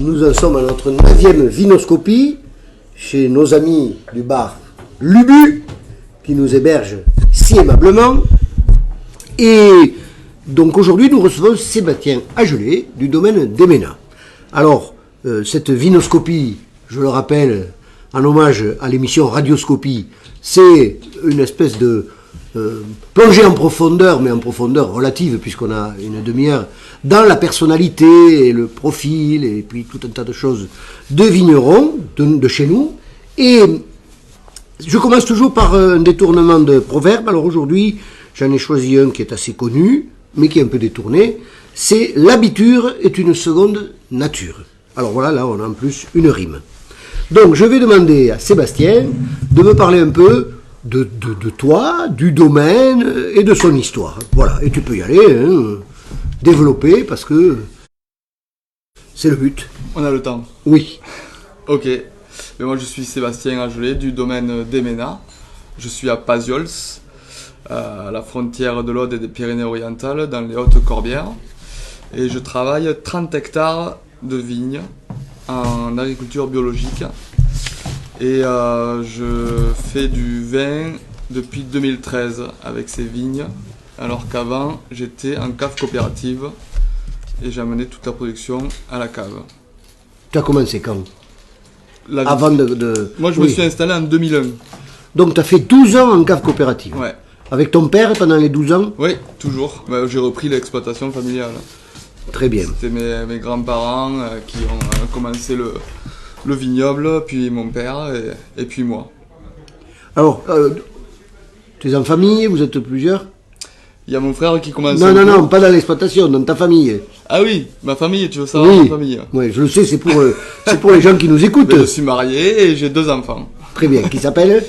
Nous en sommes à notre 9e vinoscopie chez nos amis du bar Lubu qui nous hébergent si aimablement. Et donc aujourd'hui nous recevons Sébastien Agelet du domaine d'Emena. Alors cette vinoscopie, je le rappelle, en hommage à l'émission Radioscopie, c'est une espèce de plongée en profondeur, mais en profondeur relative, puisqu'on a une demi-heure, dans la personnalité et le profil, et puis tout un tas de choses de vignerons, de chez nous. Et je commence toujours par un détournement de proverbe. Alors aujourd'hui, j'en ai choisi un qui est assez connu, mais qui est un peu détourné. C'est « l'habitude est une seconde nature ». Alors voilà, là on a en plus une rime. Donc je vais demander à Sébastien de me parler un peu de toi, du domaine et de son histoire. Voilà, et tu peux y aller, hein, développer, parce que c'est le but. On a le temps. Oui. Ok. Mais moi je suis Sébastien Agelet du domaine d'Emena. Je suis à Paziols, à la frontière de l'Aude et des Pyrénées-Orientales, dans les Hautes-Corbières. Et je travaille 30 hectares de vignes en agriculture biologique. Et je fais du vin depuis 2013 avec ces vignes, alors qu'avant j'étais en cave coopérative et j'ai amené toute la production à la cave. Tu as commencé quand ? Avant de... Moi je me suis installé en 2001. Donc tu as fait 12 ans en cave coopérative ? Ouais. Avec ton père pendant les 12 ans ? Oui, toujours. J'ai repris l'exploitation familiale. Très bien. C'était mes grands-parents qui ont commencé le vignoble, puis mon père, et puis moi. Alors, tu es en famille, vous êtes plusieurs ? Il y a mon frère qui commence... Non, pas dans l'exploitation, dans ta famille. Ah oui, ma famille, tu veux savoir ma famille ? Oui, je le sais, c'est pour les gens qui nous écoutent. Mais je suis marié et j'ai 2 enfants. Très bien, qui s'appellent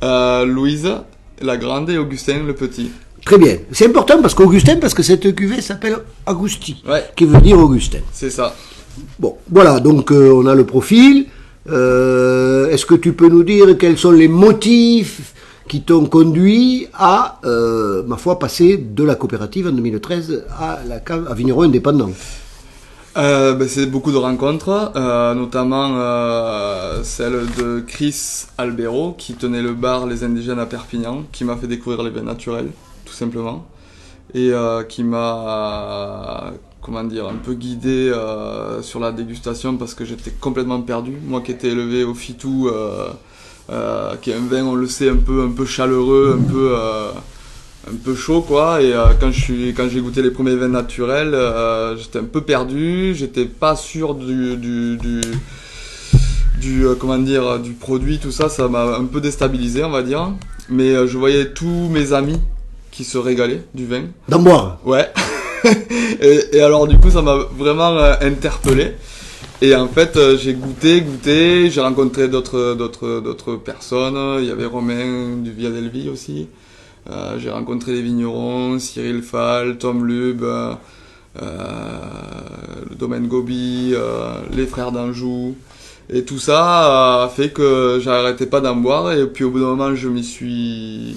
Louise, la grande, et Augustin, le petit. Très bien. C'est important parce que cette cuvée s'appelle Agusti, ouais. Qui veut dire Augustin. C'est ça. Bon, voilà, donc on a le profil. Est-ce que tu peux nous dire quels sont les motifs qui t'ont conduit à, ma foi, passer de la coopérative en 2013 à la cave à vigneron indépendant ? C'est beaucoup de rencontres, notamment celle de Chris Albero, qui tenait le bar Les Indigènes à Perpignan, qui m'a fait découvrir les vins naturels, tout simplement, et qui m'a... un peu guidé sur la dégustation parce que j'étais complètement perdu. Moi qui étais élevé au Fitou, qui est un vin, on le sait, un peu chaleureux, un peu chaud, quoi. Et quand j'ai goûté les premiers vins naturels, j'étais un peu perdu. J'étais pas sûr du produit, tout ça. Ça m'a un peu déstabilisé, on va dire. Mais je voyais tous mes amis qui se régalaient du vin. D'en boire. Ouais. et alors du coup ça m'a vraiment interpellé, et en fait j'ai goûté, j'ai rencontré d'autres personnes. Il y avait Romain du Via Delvi aussi, j'ai rencontré des vignerons, Cyril Fall, Tom Lub, le domaine Gobi, les frères d'Anjou, et tout ça a fait que j'arrêtais pas d'en boire, et puis au bout d'un moment je m'y suis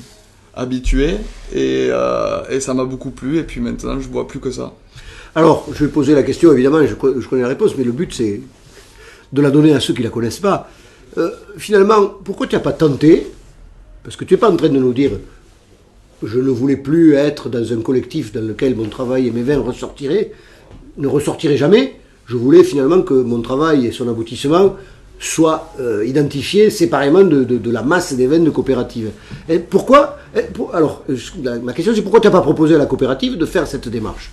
habitué, et ça m'a beaucoup plu, et puis maintenant je bois plus que ça. Alors, je vais poser la question, évidemment, je connais la réponse, mais le but c'est de la donner à ceux qui la connaissent pas. Finalement, pourquoi tu n'as pas tenté ? Parce que tu n'es pas en train de nous dire je ne voulais plus être dans un collectif dans lequel mon travail et mes vins ne ressortiraient jamais. Je voulais finalement que mon travail et son aboutissement soient identifiés séparément de la masse des vins de coopérative. Et pourquoi ? Alors, ma question c'est pourquoi tu n'as pas proposé à la coopérative de faire cette démarche ?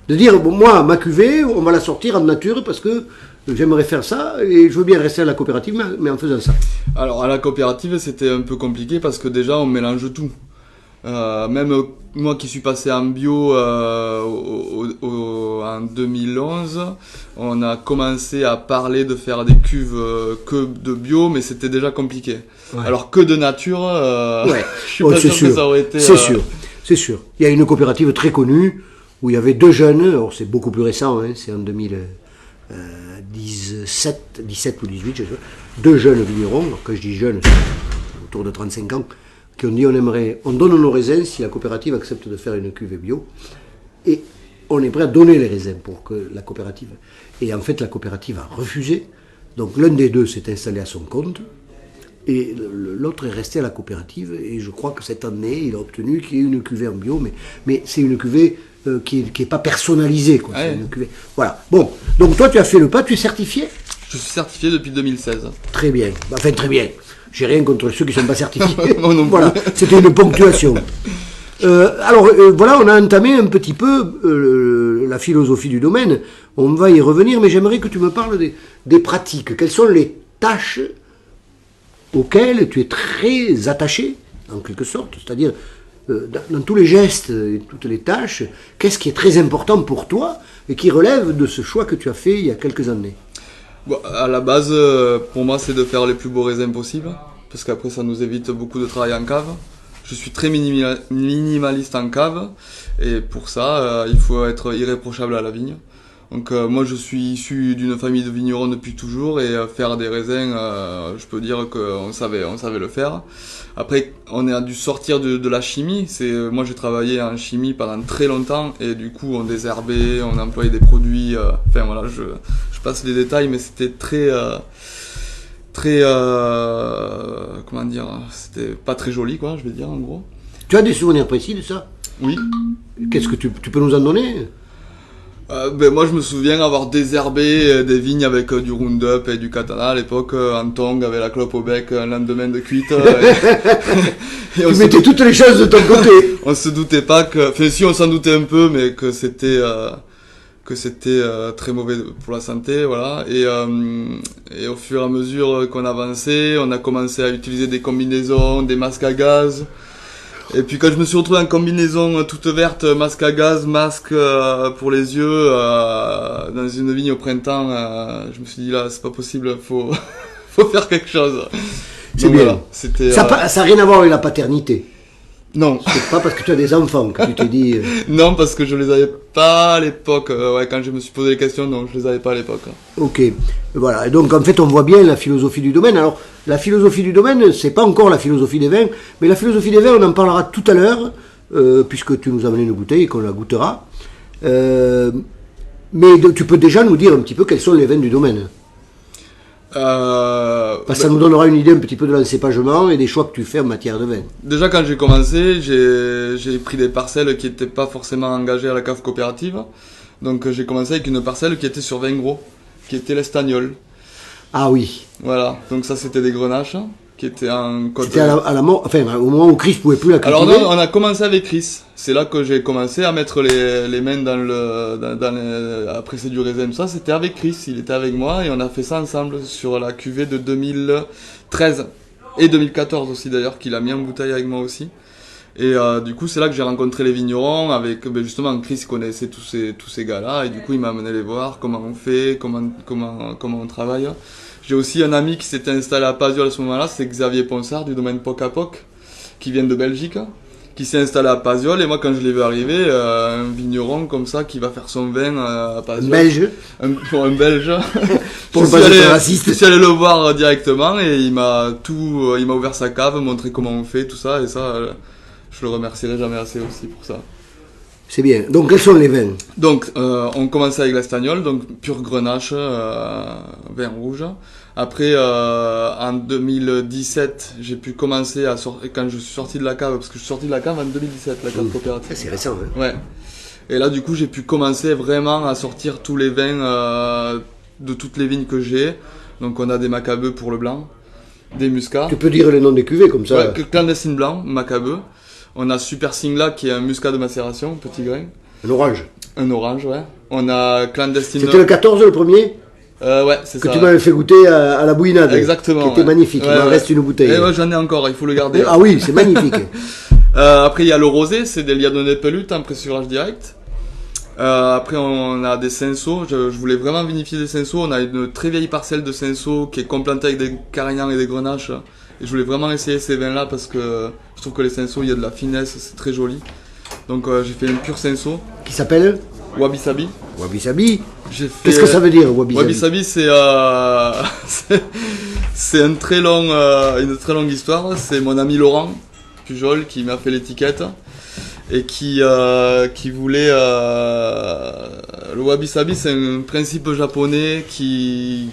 De dire, bon, moi, ma cuvée, on va la sortir en nature parce que j'aimerais faire ça et je veux bien rester à la coopérative, mais en faisant ça. Alors, à la coopérative, c'était un peu compliqué parce que déjà, on mélange tout. Même moi qui suis passé en bio en 2011, on a commencé à parler de faire des cuves que de bio, mais c'était déjà compliqué. Ouais. Alors que de nature, ouais. Je suis pas sûr que ça aurait été... C'est sûr. Il y a une coopérative très connue où il y avait 2 jeunes, alors c'est beaucoup plus récent, hein, c'est en 2017 ou 18, je sais pas, 2 jeunes vignerons, alors quand je dis jeunes, c'est autour de 35 ans, qui ont dit on donne nos raisins si la coopérative accepte de faire une cuvée bio. Et on est prêt à donner les raisins pour que la coopérative... Et en fait, la coopérative a refusé. Donc l'un des deux s'est installé à son compte. Et l'autre est resté à la coopérative. Et je crois que cette année, il a obtenu qu'il y ait une cuvée en bio. Mais c'est une cuvée qui est pas personnalisée, quoi. Ouais. C'est une cuvée... Voilà. Bon, donc toi, tu as fait le pas. Tu es certifié ? Je suis certifié depuis 2016. Très bien. Enfin, très bien. J'ai rien contre ceux qui ne sont pas certifiés. Moi non plus. Voilà, c'était une ponctuation. Voilà, on a entamé un petit peu la philosophie du domaine. On va y revenir, mais j'aimerais que tu me parles des pratiques. Quelles sont les tâches auxquelles tu es très attaché, en quelque sorte, c'est-à-dire dans tous les gestes et toutes les tâches, qu'est-ce qui est très important pour toi et qui relève de ce choix que tu as fait il y a quelques années ? Bon, à la base, pour moi, c'est de faire les plus beaux raisins possibles, parce qu'après, ça nous évite beaucoup de travail en cave. Je suis très minimaliste en cave, et pour ça, il faut être irréprochable à la vigne. Donc moi, je suis issu d'une famille de vignerons depuis toujours, et faire des raisins, je peux dire qu'on savait le faire. Après, on a dû sortir de la chimie. Moi, j'ai travaillé en chimie pendant très longtemps, et du coup, on désherbait, on employait des produits. Enfin voilà, je passe les détails, mais c'était très comment dire, c'était pas très joli, quoi, je vais dire en gros. Tu as des souvenirs précis de ça ? Oui. Qu'est-ce que tu peux nous en donner ? Moi, je me souviens avoir désherbé des vignes avec du Roundup et du Katana à l'époque, en tongs, avec la clope au bec, un lendemain de cuite. Et Tu mettais toutes les choses de ton côté. On se doutait pas que... Enfin, si, on s'en doutait un peu, mais que c'était très mauvais pour la santé, voilà. Et au fur et à mesure qu'on avançait, on a commencé à utiliser des combinaisons, des masques à gaz. Et puis quand je me suis retrouvé en combinaison toute verte, masque à gaz, masque pour les yeux, dans une vigne au printemps, je me suis dit là, c'est pas possible, faut faire quelque chose. C'est Donc, bien. voilà, c'était, Ça n'a rien à voir avec la paternité. Non. C'est pas parce que tu as des enfants que tu t'es dit... Non, parce que je les avais pas à l'époque. Quand je me suis posé les questions, non, je les avais pas à l'époque. Ok, voilà. Et donc en fait on voit bien la philosophie du domaine. Alors la philosophie du domaine, c'est pas encore la philosophie des vins, mais la philosophie des vins, on en parlera tout à l'heure, puisque tu nous as amené une bouteille et qu'on la goûtera. Tu peux déjà nous dire un petit peu quels sont les vins du domaine. Parce que ça nous donnera une idée un petit peu de l'encépagement et des choix que tu fais en matière de vin. Déjà, quand j'ai commencé, j'ai pris des parcelles qui n'étaient pas forcément engagées à la cave coopérative. Donc j'ai commencé avec une parcelle qui était sur vin gros, qui était l'Estagnol. Ah oui. Voilà, donc ça c'était des grenaches qui étaient en côte. C'était à la mort, enfin au moment où Chris pouvait plus la cultiver. Alors non, on a commencé avec Chris. C'est là que j'ai commencé à mettre les mains après c'est du raisin, tout ça. C'était avec Chris, il était avec moi et on a fait ça ensemble sur la cuvée de 2013 et 2014 aussi d'ailleurs, qu'il a mis en bouteille avec moi aussi. Et du coup c'est là que j'ai rencontré les vignerons avec justement Chris connaissait tous ces gars-là et du coup il m'a amené les voir comment on fait, comment on travaille. J'ai aussi un ami qui s'était installé à Paziol à ce moment-là, c'est Xavier Ponsard du domaine Poc à Poc, qui vient de Belgique, qui s'est installé à Paziol. Et moi, quand je l'ai vu arriver, un vigneron comme ça qui va faire son vin à Paziol. Belge. Pour un Belge. Pour ne pas être raciste. Je suis allé le voir directement et il m'a ouvert sa cave, montré comment on fait, tout ça. Et ça, je le remercierai jamais assez aussi pour ça. C'est bien. Donc, quels sont les vins ? Donc, on commençait avec l'Estagnol, donc pure grenache, vin rouge. Après, en 2017, j'ai pu commencer quand je suis sorti de la cave, parce que je suis sorti de la cave en 2017, la cave coopérative. C'est récent, hein ? Ouais. Et là, du coup, j'ai pu commencer vraiment à sortir tous les vins de toutes les vignes que j'ai. Donc, on a des Macabeux pour le blanc, des Muscats. Tu peux dire les noms des cuvées comme ça. Ouais, Clandestine blanc, Macabeux. On a Super Singla qui est un muscat de macération, petit grain. Un orange. Un orange, ouais. On a Clandestine... C'était le 14 le premier ? Ouais, c'est ça. Que tu m'avais fait goûter à la bouillinade. Exactement. Qui était magnifique. Ouais, il m'en reste une bouteille. Et ouais, j'en ai encore, il faut le garder. Ah oui, c'est magnifique. Après, il y a le rosé, c'est des Liadonnet Pellut en pressurage direct. Après, on a des cinceaux. Je voulais vraiment vinifier des cinceaux. On a une très vieille parcelle de cinceaux qui est complantée avec des carignans et des grenaches. Et je voulais vraiment essayer ces vins-là parce que je trouve que les cinceaux, il y a de la finesse, c'est très joli. Donc j'ai fait une pure cinceau. Qui s'appelle Wabi Sabi. Wabi Sabi. Qu'est-ce que ça veut dire, Wabi Sabi ? Wabi Sabi, c'est une très longue histoire. C'est mon ami Laurent Pujol qui m'a fait l'étiquette. et qui voulait le wabi-sabi. C'est un principe japonais qui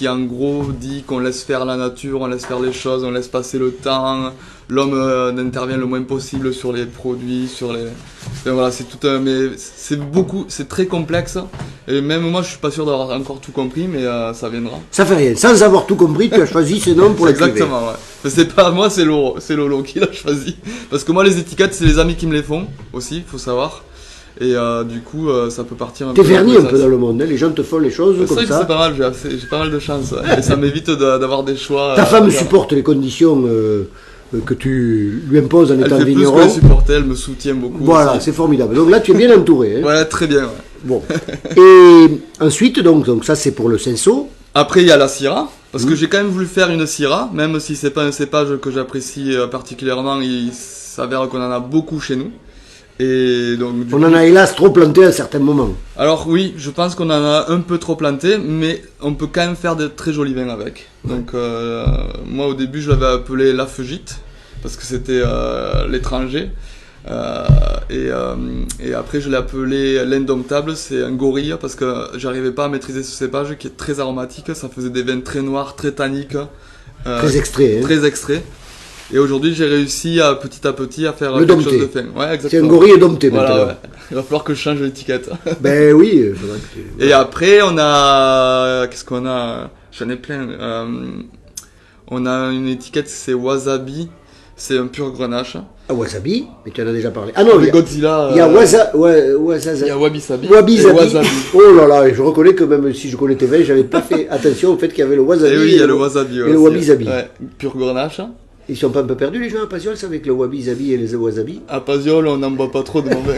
en gros dit qu'on laisse faire la nature, on laisse faire les choses, on laisse passer le temps, l'homme n'intervient le moins possible sur les produits, sur les... Enfin, voilà, c'est tout un... mais c'est très complexe, et même moi je suis pas sûr d'avoir encore tout compris, mais ça viendra. Ça fait rien, sans avoir tout compris, tu as choisi ce nom pour la cuvée. Exactement, ouais. C'est pas moi, c'est Lolo qui l'a choisi. Parce que moi les étiquettes, c'est les amis qui me les font, aussi, faut savoir. Et du coup, ça peut partir un peu... T'es verni un peu dans le monde, hein. Les gens te font les choses c'est comme vrai que ça. c'est pas mal, j'ai pas mal de chance, ouais. Et ça m'évite d'avoir des choix... Ta femme supporte les conditions que tu lui imposes en étant vigneron. Elle fait plus que supporter, elle me soutient beaucoup. Voilà, aussi. c'est formidable. Donc là, tu es bien entouré. Hein. Ouais, très bien, ouais. Bon. Et ensuite, donc ça c'est pour le Cinsault. Après, il y a la Syrah, parce que j'ai quand même voulu faire une Syrah, même si c'est pas un cépage que j'apprécie particulièrement, il s'avère qu'on en a beaucoup chez nous. Et donc, On en a hélas trop planté à certains moments. Alors oui, je pense qu'on en a un peu trop planté, mais on peut quand même faire de très jolis vins avec. Donc moi au début je l'avais appelé la Feugite, parce que c'était l'étranger. Et après je l'ai appelé l'indomptable, c'est un gorille, parce que j'arrivais pas à maîtriser ce cépage qui est très aromatique, ça faisait des vins très noirs, très tanniques. Très extrait. Hein. Très extraits. Et aujourd'hui, j'ai réussi petit à petit à faire le quelque dompté. chose de fin. Ouais, exactement. C'est un gorille dompté Voilà, maintenant. ouais. Il va falloir que je change l'étiquette. Ben oui. Faudrait que tu... Et après, on a... Qu'est-ce qu'on a? J'en ai plein. On a une étiquette, c'est Wasabi. C'est un pur grenache. Ah, wasabi, mais tu en as déjà parlé. Ah non, Le Godzilla. il y a Il y a Wabi-sabi. Wabi-sabi. Wasabi. Oh là là, je reconnais que même si je connais tes vins, j'avais pas fait attention au fait qu'il y avait le wasabi. Et oui, il y a le Wasabi. Et le wabi-sabi. Ouais, pur grenache. Ils sont pas un peu perdus les gens à Pasiols avec le wabi-sabi et les wasabi? À Pasiol, on n'en boit pas trop de mon vin.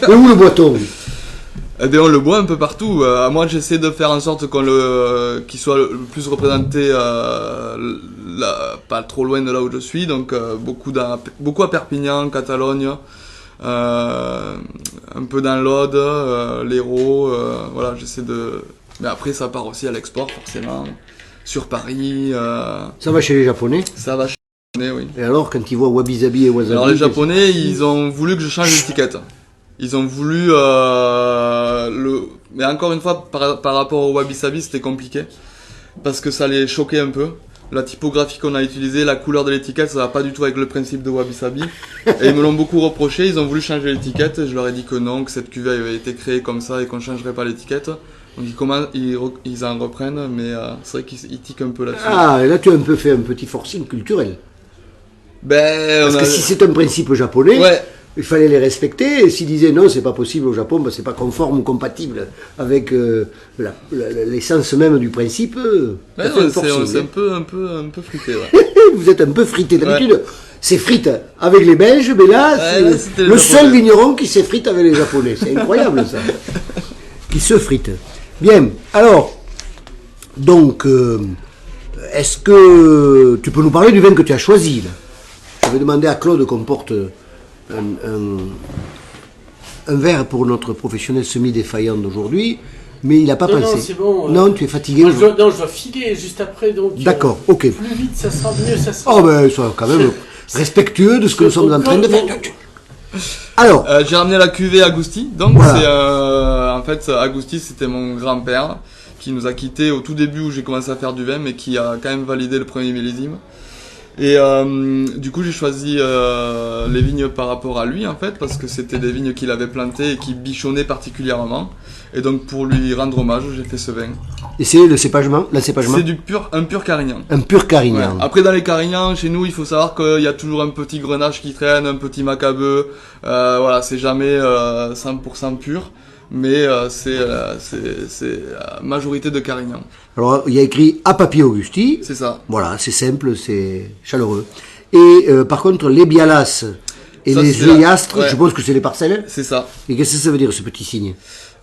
Mais où le boit-on? Eh bien, on le boit un peu partout. Moi, j'essaie de faire en sorte qu'il soit le plus représenté pas trop loin de là où je suis. Donc, beaucoup à Perpignan, Catalogne, un peu dans l'Aude, l'Hérault. Voilà, j'essaie de... Mais après, ça part aussi à l'export, forcément. Sur Paris. Ça va chez les Japonais? Ça va chez les Japonais, oui. Et alors, quand ils voient wabi-sabi et wasabi... Alors, les Japonais, ils ont voulu que je change l'étiquette. Ils ont voulu mais encore une fois par rapport au wabi-sabi c'était compliqué parce que ça les choquait un peu. La typographie qu'on a utilisée, la couleur de l'étiquette, ça va pas du tout avec le principe de wabi-sabi. Et ils me l'ont beaucoup reproché, ils ont voulu changer l'étiquette. Je leur ai dit que non, que cette cuvée avait été créée comme ça et qu'on changerait pas l'étiquette. Donc ils en reprennent, mais c'est vrai qu'ils tiquent un peu là-dessus. Ah, et là tu as un peu fait un petit forcing culturel. Parce que si c'est un principe japonais... Ouais. Il fallait les respecter, et s'ils disaient non, c'est pas possible au Japon, ben c'est pas conforme ou compatible avec l'essence même du principe. Ouais, c'est un peu frité. Ouais. Vous êtes un peu frité. D'habitude, c'est frite avec les Belges, mais là, c'est le seul vigneron qui s'effrite avec les Japonais. C'est incroyable ça. Qui se frite. Bien, alors, donc, est-ce que tu peux nous parler du vin que tu as choisi là? J'avais demandé à Claude qu'on porte un verre pour notre professionnel semi-défaillant d'aujourd'hui, mais il n'a pas pensé. Non, c'est bon. Non, tu es fatigué. Non, je dois filer juste après, donc. D'accord, ok. Plus vite, ça sera mieux, ça sera. Oh, ben, sois quand même respectueux de ce que nous sommes en train de faire. Alors. J'ai ramené la cuvée Agusti, donc voilà. C'est en fait Agusti, c'était mon grand-père qui nous a quittés au tout début où j'ai commencé à faire du vin, mais qui a quand même validé le premier millésime. Et du coup j'ai choisi les vignes par rapport à lui en fait, parce que c'était des vignes qu'il avait plantées et qui bichonnaient particulièrement. Et donc pour lui rendre hommage, j'ai fait ce vin. Et c'est le cépagement, C'est un pur Carignan. Un pur Carignan. Ouais. Après dans les Carignans, chez nous, il faut savoir qu'il y a toujours un petit grenache qui traîne, un petit macabeu. Voilà, c'est jamais 100% pur. Mais c'est majorité de Carignan. Alors, il y a écrit à Papi Augusti. C'est ça. Voilà, c'est simple, c'est chaleureux. Et par contre, les Bialas et ça, les Éastres, ouais. je suppose que c'est les parcelles. C'est ça. Et qu'est-ce que ça veut dire, ce petit signe?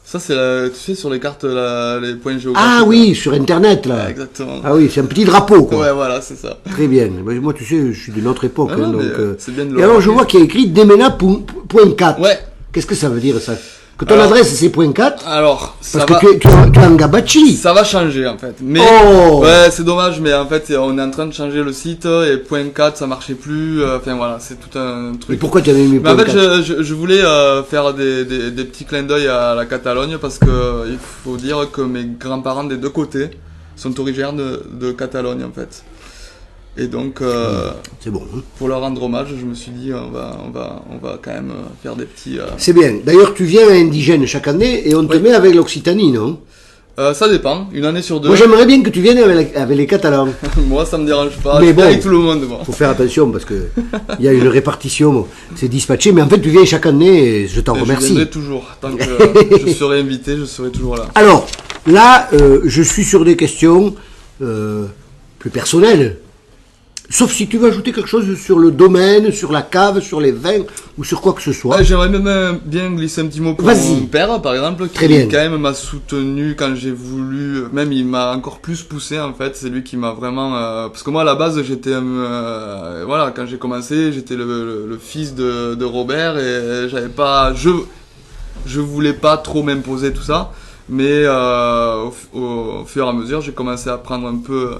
Ça, c'est, tu sais, sur les cartes, les points géographiques. Ah oui, sur Internet, là. Ouais, exactement. Ah oui, c'est un petit drapeau, quoi. Ouais, voilà, c'est ça. Très bien. Moi, tu sais, je suis d'une autre époque. Ah non, donc, c'est bien de le Et alors, je remarquer. vois qu'il y a écrit Demena.4. Ouais. Qu'est-ce que ça veut dire, ça? Que ton adresse c'est point 4, Alors, ça parce va... que tu es en gabachi. Ça va changer en fait, mais ouais c'est dommage, mais en fait on est en train de changer le site et point 4 ça marchait plus, enfin voilà c'est tout un Et truc. pourquoi tu avais mis Mais en point fait 4? je voulais faire des petits clins d'œil à la Catalogne parce que il faut dire que mes grands-parents des deux côtés sont originaires de Catalogne en fait. Et donc C'est bon. Hein. pour leur rendre hommage je me suis dit on va quand même faire des petits... C'est bien. D'ailleurs, tu viens à Indigène chaque année et on te met avec l'Occitanie, non? Ça dépend, une année sur deux. Moi, j'aimerais bien que tu viennes avec les Catalans. Moi, ça me dérange pas. Mais Je bon. avec tout le monde, moi. Faut faire attention parce que il y a une répartition, bon, c'est dispatché, mais en fait, tu viens chaque année et je t'en Et je remercie. viendrai toujours. Tant que je serai invité, je serai toujours là. Alors, là, je suis sur des questions plus personnelles. Sauf si tu veux ajouter quelque chose sur le domaine, sur la cave, sur les vins ou sur quoi que ce soit. J'aimerais même bien glisser un petit mot pour Vas-y. mon père, par exemple, Très qui bien. quand même m'a soutenu quand j'ai voulu. Même il m'a encore plus poussé en fait. C'est lui qui m'a vraiment. Parce que moi à la base j'étais, voilà, quand j'ai commencé, j'étais le fils de Robert et j'avais pas, je voulais pas trop m'imposer tout ça. Mais au fur et à mesure, j'ai commencé à prendre un peu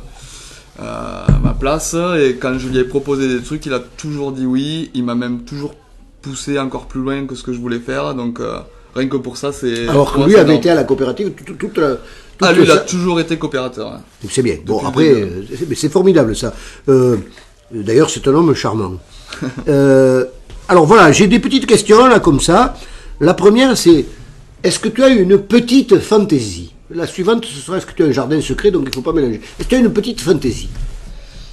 ma place et quand je lui ai proposé des trucs, il a toujours dit oui. Il m'a même toujours poussé encore plus loin que ce que je voulais faire. Donc rien que pour ça, c'est. Alors que pour moi, lui c'est avait énorme. été à la coopérative toute Lui, il a ça. toujours été coopérateur. Hein. C'est bien. Bon, Depuis après, le début. c'est formidable ça. D'ailleurs, c'est un homme charmant. Alors voilà, j'ai des petites questions là comme ça. La première, c'est est-ce que tu as une petite fantaisie? La suivante, ce sera est-ce que tu as un jardin secret, donc il ne faut pas mélanger. Est-ce que tu as une petite fantaisie?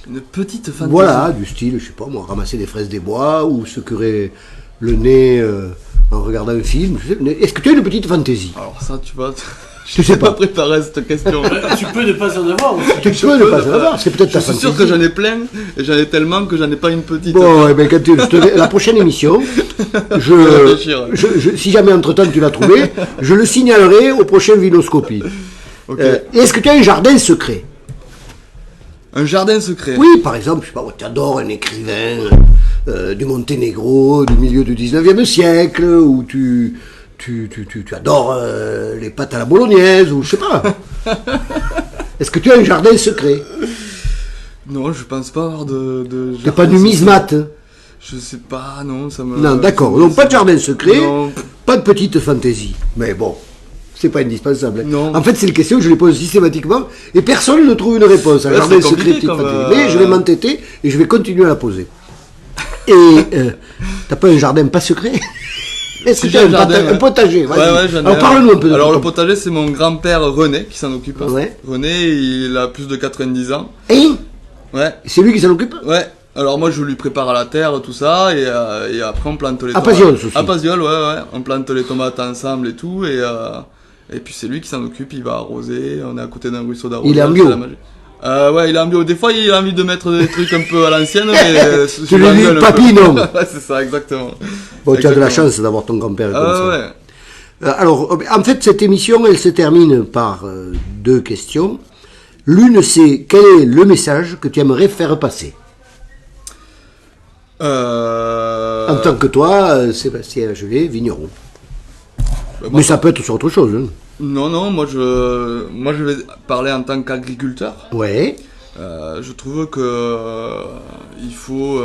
Une petite fantaisie. Voilà, du style, je sais pas moi, ramasser des fraises des bois ou se curer le nez en regardant un film. Est-ce que tu as une petite fantaisie? Alors ça, tu vois, je sais sais pas. pas préparé à cette question. Tu peux ne pas en avoir aussi. Tu peux ne pas en avoir, c'est peut-être Je ta suis fantaisie. sûr que j'en ai plein et j'en ai tellement que j'en ai pas une petite. Bon, eh ben, la prochaine émission, réfléchir. si jamais entre-temps tu l'as trouvé, je le signalerai au prochain Vinoscopie. Ok. Et est-ce que tu as un jardin secret? Un jardin secret. Oui, par exemple, je sais pas, tu adores un écrivain du Monténégro, du milieu du 19e siècle, ou tu adores les pâtes à la bolognaise, ou je sais pas. Est-ce que tu as un jardin secret? Non, je pense pas avoir de T'as pas jardin numismate? secret. Je sais pas, non, ça me. Non, d'accord. Donc pas de jardin secret, Non. pas de petite fantaisie. Mais bon, c'est pas indispensable. hein. Non. En fait, c'est une question que je les pose systématiquement et personne ne trouve une réponse. Un Ouais, jardin c'est secret, compliqué petite comme, fantaisie. Mais je vais m'entêter et je vais continuer à la poser. Et t'as pas un jardin pas secret? Est-ce que Si tu as j'ai un, un jardin, un ouais. potager? Vas-y. Ouais, j'en ai Alors un. parle-nous un peu de Alors ton- le potager, c'est mon grand-père René qui s'en occupe. Ouais. René, il a plus de 90 ans. Hein? Ouais. C'est lui qui s'en occupe? Ouais. Alors moi je lui prépare à la terre tout ça et après on plante les À tomates. Paziol, ceci. À Paziol, ouais. On plante les tomates ensemble et tout et puis c'est lui qui s'en occupe, il va arroser, on est à côté d'un ruisseau d'arrosage. Il est en bio. c'est la magie. Ouais, il est en bio. Des fois il a envie de mettre des trucs un peu à l'ancienne mais Tu je lui dis, l'engueule un papy, peu. non. Ouais, c'est ça exactement. Bon, tu as de la Exactement. chance d'avoir ton grand-père comme Ah ça. ouais. Alors, en fait, cette émission, elle se termine par deux questions. L'une, c'est quel est le message que tu aimerais faire passer? En tant que toi, Sébastien Agelet, vigneron. Moi, Mais ça peut être sur autre chose. Hein. Non, moi je vais parler en tant qu'agriculteur. Ouais. Je trouve que il faut,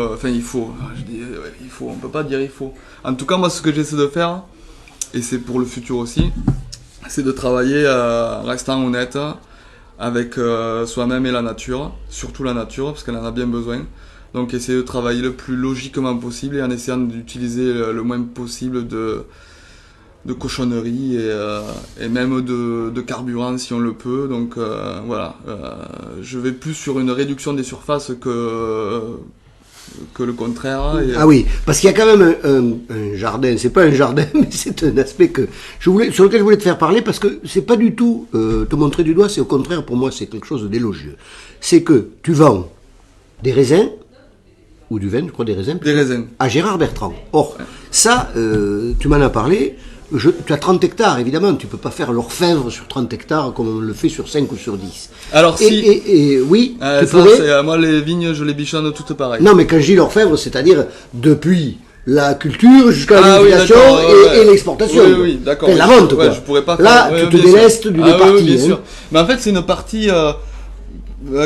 je dis, ouais, il faut, on peut pas dire il faut. En tout cas, moi, ce que j'essaie de faire, et c'est pour le futur aussi, c'est de travailler en restant honnête avec soi-même et la nature, surtout la nature, parce qu'elle en a bien besoin. Donc, essayer de travailler le plus logiquement possible et en essayant d'utiliser le moins possible de cochonneries et même de carburant si on le peut. Donc voilà, je vais plus sur une réduction des surfaces que le contraire. Et, Ah oui, parce qu'il y a quand même un jardin. C'est pas un jardin, mais c'est un aspect sur lequel je voulais te faire parler parce que c'est pas du tout te montrer du doigt. C'est au contraire pour moi, c'est quelque chose d'élogieux. C'est que tu vends des raisins ou du vin, je crois des raisins. Des raisins. À Gérard Bertrand. Or, ça, tu m'en as parlé. Tu as 30 hectares, évidemment. Tu peux pas faire l'orfèvre sur 30 hectares comme on le fait sur 5 ou sur 10. Alors si, Et oui, tu ça, pourrais... moi les vignes, je les bichonne toutes pareilles. Non, mais quand je dis l'orfèvre, c'est-à-dire depuis la culture jusqu'à Ah oui, l'unification d'accord, et l'exportation. Oui, oui, d'accord. Enfin, la vente, quoi. Je pourrais pas Là, faire... tu te délestes d'une partie. Oui, bien hein. sûr. Mais en fait, c'est une partie...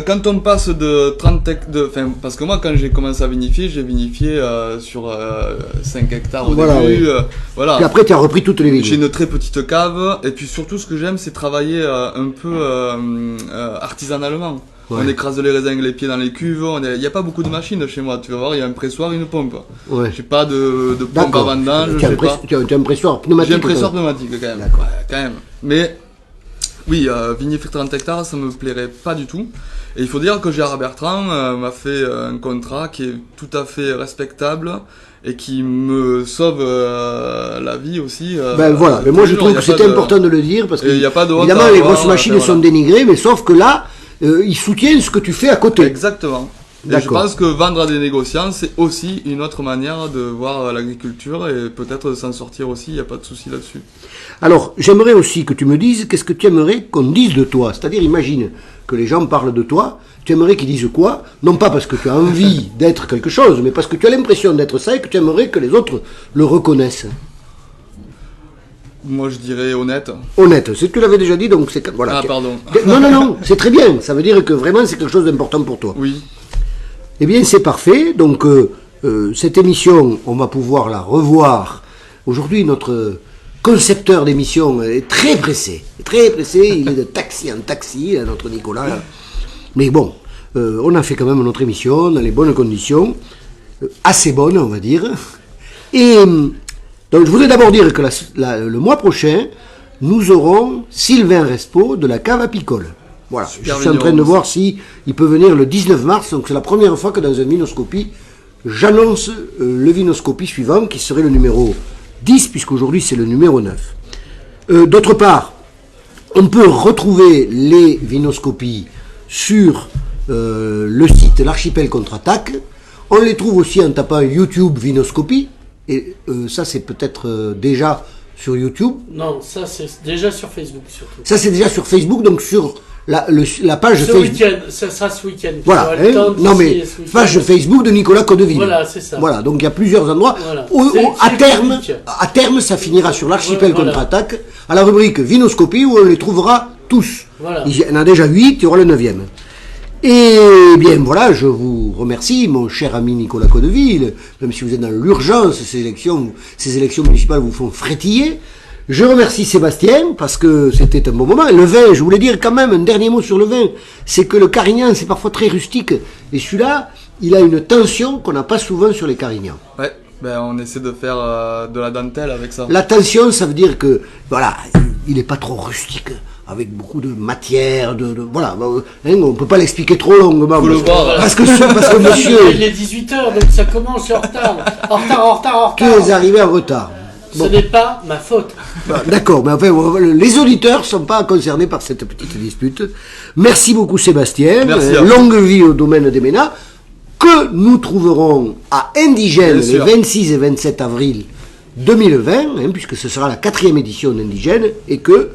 quand on passe de 30 hectares... parce que moi, quand j'ai commencé à vinifier, j'ai vinifié sur 5 hectares au Voilà, début. oui. Voilà. Puis après, tu as repris toutes les J'ai vignes. une très petite cave. Et puis surtout, ce que j'aime, c'est travailler un peu artisanalement. Ouais. On écrase les raisins avec les pieds dans les cuves. Il n'y a pas beaucoup de machines chez moi. Tu vas voir, il y a un pressoir et une pompe. Ouais. J'ai pas de pompe à D'accord. vendange. Tu as un pressoir pneumatique. J'ai un pressoir pneumatique quand même. D'accord. Ouais, quand même. Mais oui, vinifier 30 hectares, ça me plairait pas du tout. Et il faut dire que Gérard Bertrand m'a fait un contrat qui est tout à fait respectable et qui me sauve la vie aussi. Ben voilà, mais moi je toujours, trouve y a que pas c'était de- important de le dire parce que Et y a pas de honte évidemment à les avoir, grosses machines voilà. sont dénigrées, mais sauf que là, ils soutiennent ce que tu fais à côté. Exactement. Et je D'accord. pense que vendre à des négociants, c'est aussi une autre manière de voir l'agriculture et peut-être de s'en sortir aussi, il n'y a pas de souci là-dessus. Alors, j'aimerais aussi que tu me dises qu'est-ce que tu aimerais qu'on dise de toi. C'est-à-dire, imagine que les gens parlent de toi, tu aimerais qu'ils disent quoi? Non pas parce que tu as envie d'être quelque chose, mais parce que tu as l'impression d'être ça et que tu aimerais que les autres le reconnaissent. Moi je dirais honnête. Honnête, c'est que tu l'avais déjà dit, donc c'est... Voilà. Ah pardon. Non, c'est très bien. Ça veut dire que vraiment c'est quelque chose d'important pour toi. Oui. Eh bien, c'est parfait. Donc, cette émission, on va pouvoir la revoir. Aujourd'hui, notre concepteur d'émission est très pressé. Très pressé. Il est de taxi en taxi, notre Nicolas. Là. Mais bon, on a fait quand même notre émission dans les bonnes conditions. Assez bonnes, on va dire. Et donc, je voudrais d'abord dire que le mois prochain, nous aurons Sylvain Respo de la Cave à Picole. Voilà, Super je suis en train de voir si il peut venir le 19 mars, donc c'est la première fois que dans un Vinoscopie, j'annonce le Vinoscopie suivant, qui serait le numéro 10, puisqu'aujourd'hui c'est le numéro 9. D'autre part, on peut retrouver les Vinoscopies sur le site L'Archipel Contre-Attaque. On les trouve aussi en tapant YouTube Vinoscopie, et ça c'est peut-être déjà sur YouTube. Non, ça c'est déjà sur Facebook surtout. Ça c'est déjà sur Facebook, donc sur la page Ce Facebook. week-end, ça sera ce week-end. Voilà, Tu auras le temps non d'ici mais ce week-end. page Facebook de Nicolas Codeville. Voilà, c'est ça. Voilà, donc il y a plusieurs endroits. Voilà. À C'est terme, ça finira sur l'Archipel Voilà. Contre-Attaque, à la rubrique Vinoscopie, où on les trouvera tous. Voilà. Il y en a déjà 8, il y aura le 9e. Et bien voilà, je vous remercie, mon cher ami Nicolas Codeville, même si vous êtes dans l'urgence, ces élections municipales vous font frétiller. Je remercie Sébastien, parce que c'était un bon moment. Et le vin, je voulais dire quand même un dernier mot sur le vin, c'est que le Carignan, c'est parfois très rustique. Et celui-là, il a une tension qu'on n'a pas souvent sur les Carignans. Ouais, ben on essaie de faire de la dentelle avec ça. La tension, ça veut dire que, voilà, il n'est pas trop rustique, avec beaucoup de matière, voilà, hein, on ne peut pas l'expliquer trop longuement. Faut le voir. Parce que monsieur, Il est 18h, donc ça commence en retard. En retard. tu es arrivé en retard. Ce n'est pas ma faute. D'accord, mais enfin, les auditeurs ne sont pas concernés par cette petite dispute. Merci beaucoup Sébastien. Merci à vous. Longue vie au domaine des Ménats, que nous trouverons à Indigène Bien les sûr. 26 et 27 avril 2020, hein, puisque ce sera la 4e édition d'Indigène, et que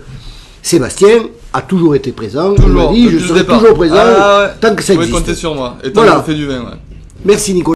Sébastien a toujours été présent. Il m'a dit, je depuis le serai départ. toujours présent Ah ouais. tant que ça Vous pouvez existe. compter sur moi. Et tant Voilà. que je fais du vin, ouais. Merci Nicolas.